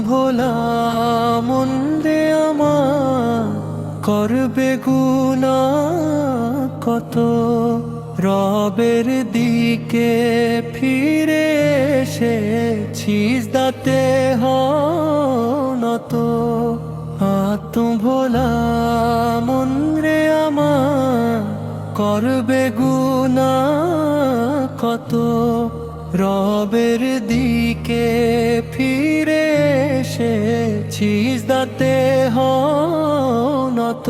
ভোলা মন রে আমার করবে গুনাহ কত, রবের দিকে ফিরে এসেছিস দাতে নত। ভোলা মন রে আমার করবে গুনাহ কত, রবের দিকে ফিরে এসেছিস দাতে নত।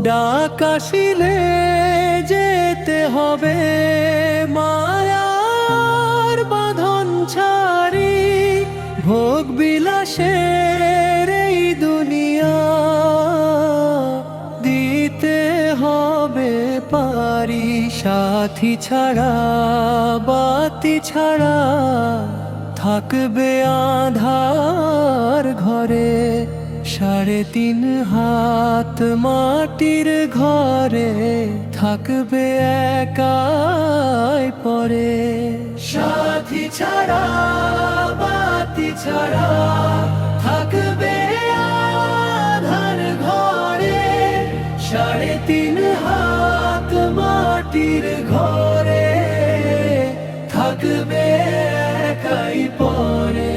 ডাক আসিলে যেতে হবে মায়ার বাঁধন ছাড়ি, ভোগ বিলাসের এই দুনিয়া দিতে হবে পারি। সাথী ছাড়া বাতি ছাড়া থাকবে আধার ঘরে, 3.5 হাত মাটির ঘরে থাকবে একাই পরে। সাথী ছাড়া বাতি ছাড়া থাকবে আধার ঘরে, 3.5 হাত মাটির ঘরে থাকবে একাই পরে।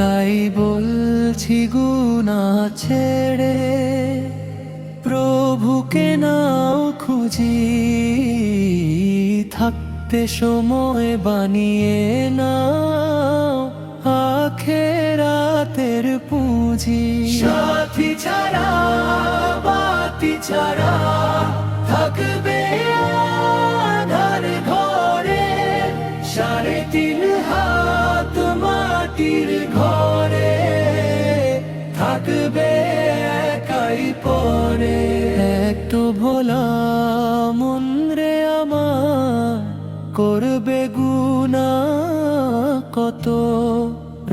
তাই বলছি গুনাহ ছেড়ে প্রভুকে নাও খুঁজি, থাকতে সময় বানিয়ে নাও আখেরাতের পুঁজি। সাথী ছাড়া বাতি ছাড়া থাকবে আধার ঘরে, 3.5 হাত মাটির ঘরে থাকবে একাই পরে। একটু ভোলা মন রে আমার করবে গুনাহ কত,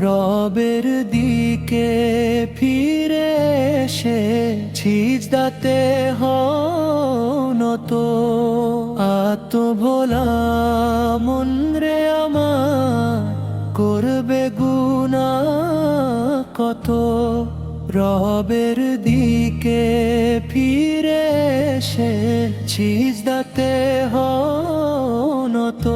রবের দিকে ফিরে এসেছিস দাতে নত। ভোলা মন রে আমার করবে গুনাহ কত, রবের দিকে ফিরে এসেছিস দাতে নত।